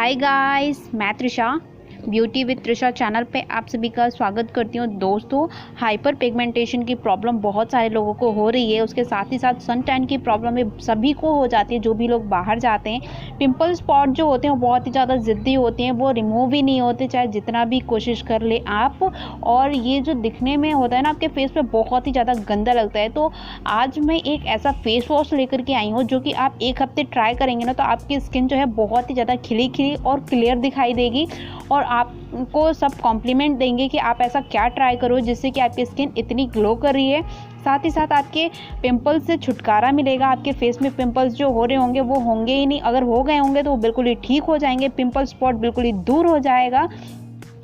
Hi guys, मैं Trisha beauty with Trisha channel पे आप सभी का स्वागत करती हूँ। दोस्तों, हाइपर पिगमेंटेशन की प्रॉब्लम बहुत सारे लोगों को हो रही है। उसके साथ ही साथ सन टैन की प्रॉब्लम भी सभी को हो जाती है। जो भी लोग बाहर जाते हैं, पिंपल स्पॉट जो होते हैं वो बहुत ही ज़्यादा ज़िद्दी होते हैं, वो रिमूव ही नहीं होते चाहे जितना भी कोशिश कर ले आप। और ये जो दिखने में होता है ना, आपके फेस पे बहुत ही ज़्यादा गंदा लगता है। तो आज मैं एक ऐसा फेस वॉश लेकर के आई हूँ जो कि आप एक हफ्ते ट्राई करेंगे ना, तो आपकी स्किन जो है बहुत ही ज़्यादा खिली खिली और क्लियर दिखाई देगी। और आपको सब कॉम्प्लीमेंट देंगे कि आप ऐसा क्या ट्राई करो जिससे कि आपकी स्किन इतनी ग्लो कर रही है। साथ ही साथ आपके पिंपल्स से छुटकारा मिलेगा। आपके फेस में पिंपल्स जो हो रहे होंगे वो होंगे ही नहीं, अगर हो गए होंगे तो वो बिल्कुल ही ठीक हो जाएंगे। पिंपल स्पॉट बिल्कुल ही दूर हो जाएगा।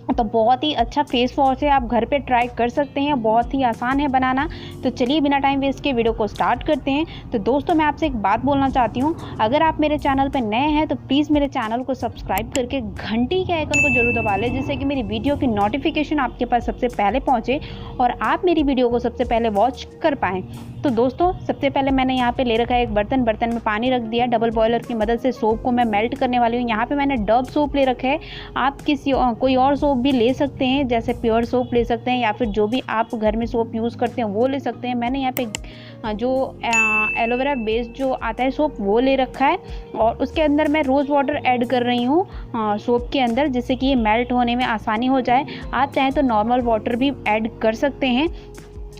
तो बहुत ही अच्छा फेस वॉश है, आप घर पे ट्राई कर सकते हैं, बहुत ही आसान है बनाना। तो चलिए बिना टाइम वेस्ट के वीडियो को स्टार्ट करते हैं। तो दोस्तों, मैं आपसे एक बात बोलना चाहती हूँ, अगर आप मेरे चैनल पे नए हैं तो प्लीज़ मेरे चैनल को सब्सक्राइब करके घंटी के आइकन को जरूर दबा लें, जिससे कि मेरी वीडियो की नोटिफिकेशन आपके पास सबसे पहले पहुँचे और आप मेरी वीडियो को सबसे पहले वॉच कर पाएँ। तो दोस्तों, सबसे पहले मैंने यहाँ पे ले रखा है एक बर्तन में पानी रख दिया। डबल बॉयलर की मदद से सोप को मैं मेल्ट करने वाली हूँ। यहाँ पे मैंने डव सोप ले रखा है। आप कोई और सोप भी ले सकते हैं, जैसे प्योर सोप ले सकते हैं या फिर जो भी आप घर में सोप यूज़ करते हैं वो ले सकते हैं। मैंने यहाँ पे जो एलोवेरा बेस्ड जो आता है सोप वो ले रखा है और उसके अंदर मैं रोज़ वाटर ऐड कर रही हूँ सोप के अंदर, जिससे कि ये मेल्ट होने में आसानी हो जाए। आप चाहें तो नॉर्मल वाटर भी ऐड कर सकते हैं।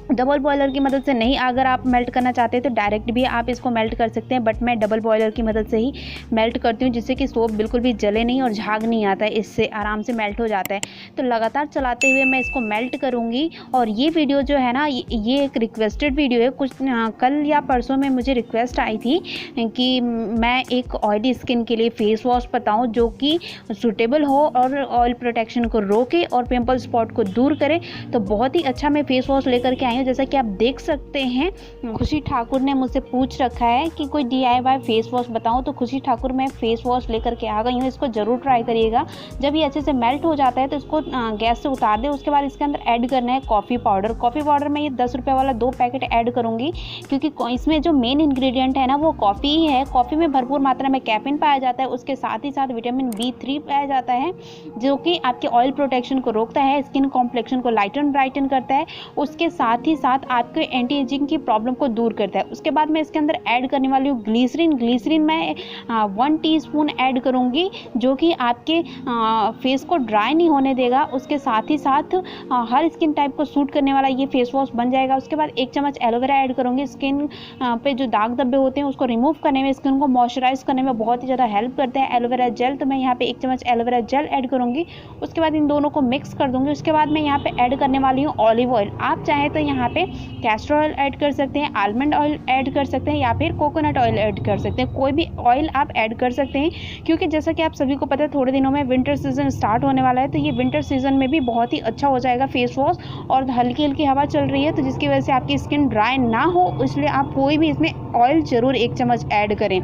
डबल बॉयलर की मदद से नहीं, अगर आप मेल्ट करना चाहते हैं तो डायरेक्ट भी आप इसको मेल्ट कर सकते हैं, बट मैं डबल बॉयलर की मदद से ही मेल्ट करती हूँ, जिससे कि सोप बिल्कुल भी जले नहीं और झाग नहीं आता है, इससे आराम से मेल्ट हो जाता है। तो लगातार चलाते हुए मैं इसको मेल्ट करूँगी। और ये वीडियो जो है ना, ये एक रिक्वेस्टेड वीडियो है। कुछ कल या परसों में मुझे रिक्वेस्ट आई थी कि मैं एक ऑयली स्किन के लिए फेस वॉश बताऊँ जो कि सूटेबल हो और ऑयल प्रोटेक्शन को रोके और पिम्पल स्पॉट को दूर करे। तो बहुत ही अच्छा मैं फेस वॉश लेकर के जैसा कि आप देख सकते हैं, खुशी ठाकुर ने मुझसे पूछ रखा है कि कोई DIY फेस वॉश बताऊं। तो खुशी ठाकुर, मैं फेस वॉश लेकर के आ गई हूँ, इसको जरूर ट्राई करिएगा। जब ये अच्छे से मेल्ट हो जाता है तो इसको गैस से उतार दें। उसके बाद इसके अंदर ऐड करना है कॉफ़ी पाउडर। कॉफ़ी पाउडर में ये 10 रुपये वाला 2 पैकेट ऐड करूँगी, क्योंकि इसमें जो मेन इंग्रेडिएंट है ना वो कॉफ़ी ही है। कॉफ़ी में भरपूर मात्रा में कैफीन पाया जाता है, उसके साथ ही साथ विटामिन B3 पाया जाता है, जो कि आपके ऑयल प्रोटेक्शन को रोकता है, स्किन कॉम्प्लेक्शन को लाइटन ब्राइटन करता है, उसके साथ ही साथ आपके एंटी एजिंग की प्रॉब्लम को दूर करता है। उसके बाद मैं इसके अंदर ऐड करने वाली हूँ ग्लिसरीन मैं 1 टीस्पून ऐड करूँगी, जो कि आपके फेस को ड्राई नहीं होने देगा। उसके साथ ही साथ हर स्किन टाइप को सूट करने वाला ये फेस वॉश बन जाएगा। उसके बाद 1 चम्मच एलोवेरा ऐड करूँगी। स्किन पे जो दाग धब्बे होते हैं उसको रिमूव करने में, स्किन को मॉइस्चराइज करने में बहुत ही ज़्यादा हेल्प करते हैं एलोवेरा जेल। तो मैं यहाँ पे 1 चम्मच एलोवेरा जेल ऐड करूँगी। उसके बाद इन दोनों को मिक्स कर दूँगी। उसके बाद मैं यहाँ पे ऐड करने वाली हूँ ऑलिव ऑयल। आप चाहें तो यहाँ पे कैस्टर ऑयल ऐड कर सकते हैं, आलमंड ऑयल ऐड कर सकते हैं या फिर कोकोनट ऑयल ऐड कर सकते हैं। कोई भी ऑयल आप ऐड कर सकते हैं, क्योंकि जैसा कि आप सभी को पता है थोड़े दिनों में विंटर सीजन स्टार्ट होने वाला है। तो ये विंटर सीजन में भी बहुत ही अच्छा हो जाएगा फेस वॉश। और हल्की हल्की हवा चल रही है तो जिसकी वजह से आपकी स्किन ड्राई ना हो, इसलिए आप कोई भी इसमें ऑयल ज़रूर 1 चम्मच ऐड करें।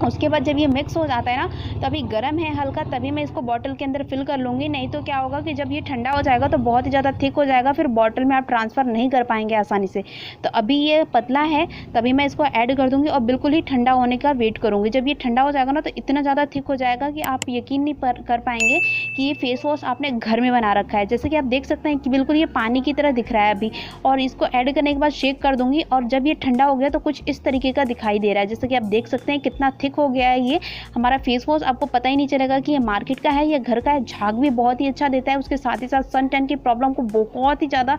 उसके बाद जब ये मिक्स हो जाता है ना, तभी गर्म है हल्का, तभी मैं इसको बॉटल के अंदर फिल कर लूँगी। नहीं तो क्या होगा कि जब ये ठंडा हो जाएगा तो बहुत ही ज़्यादा थिक हो जाएगा, फिर बॉटल में आप ट्रांसफ़र नहीं कर पाएंगे आसानी से। तो अभी ये पतला है, तभी मैं इसको ऐड कर दूँगी और बिल्कुल ही ठंडा होने का वेट करूँगी। जब ये ठंडा हो जाएगा ना, तो इतना ज़्यादा थिक हो जाएगा कि आप यकीन नहीं कर पाएंगे कि ये फेस वॉश आपने घर में बना रखा है। जैसे कि आप देख सकते हैं कि बिल्कुल ये पानी की तरह दिख रहा है अभी। और इसको ऐड करने के बाद शेक कर दूँगी, और जब ये ठंडा हो गया तो कुछ इस तरीके का दिखाई दे रहा है। जैसे कि आप देख सकते हैं कितना थिक हो गया है ये हमारा फेस वॉश। आपको पता ही नहीं चलेगा कि ये मार्केट का है या घर का है। झाग भी बहुत ही अच्छा देता है। उसके साथ ही साथ सन टैन की प्रॉब्लम को बहुत ही ज़्यादा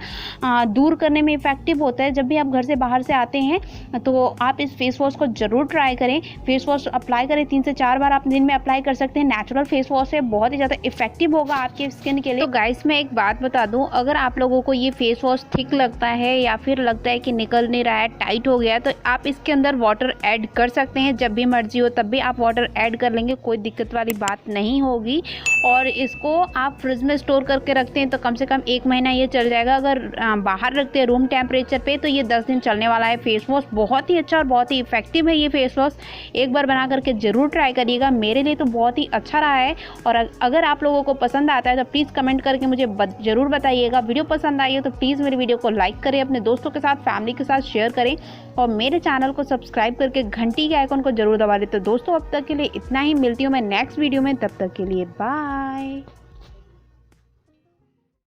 दूर करने में इफेक्टिव होता है। जब भी आप घर से बाहर से आते हैं तो आप इस फेस वॉश को ज़रूर ट्राई करें। फेस वॉश अप्लाई करें, 3 से 4 बार आप दिन में अप्लाई कर सकते हैं। नेचुरल फेस वॉश है, बहुत ही ज़्यादा इफेक्टिव होगा आपके स्किन के लिए। तो गाइस, मैं एक बात बता दूँ, अगर आप लोगों को ये फेस वॉश थिक लगता है या फिर लगता है कि निकल नहीं रहा है, टाइट हो गया है, तो आप इसके अंदर वाटर ऐड कर सकते हैं। जब भी मर्जी हो तब भी आप वाटर ऐड कर लेंगे, कोई दिक्कत वाली बात नहीं होगी। और इसको आप फ्रिज में स्टोर करके रखते हैं तो कम से कम 1 महीना ये चल जाएगा। अगर बाहर रखते हैं रूम टेम्परेचर पे तो ये 10 दिन चलने वाला है फेस वॉश। बहुत ही अच्छा और बहुत ही इफेक्टिव है ये फेस वॉश। एक बार बना करके ज़रूर ट्राई करिएगा, मेरे लिए तो बहुत ही अच्छा रहा है। और अगर आप लोगों को पसंद आता है तो प्लीज़ कमेंट करके मुझे ज़रूर बताइएगा। वीडियो पसंद आई हो तो प्लीज़ मेरी वीडियो को लाइक करें, अपने दोस्तों के साथ, फैमिली के साथ शेयर करें और मेरे चैनल को सब्सक्राइब करके घंटी के आइकन को जरूर दबा दें तो दोस्तों अब तक के लिए इतना ही, मिलती हूँ मैं नेक्स्ट वीडियो में, तब तक के लिए बाय।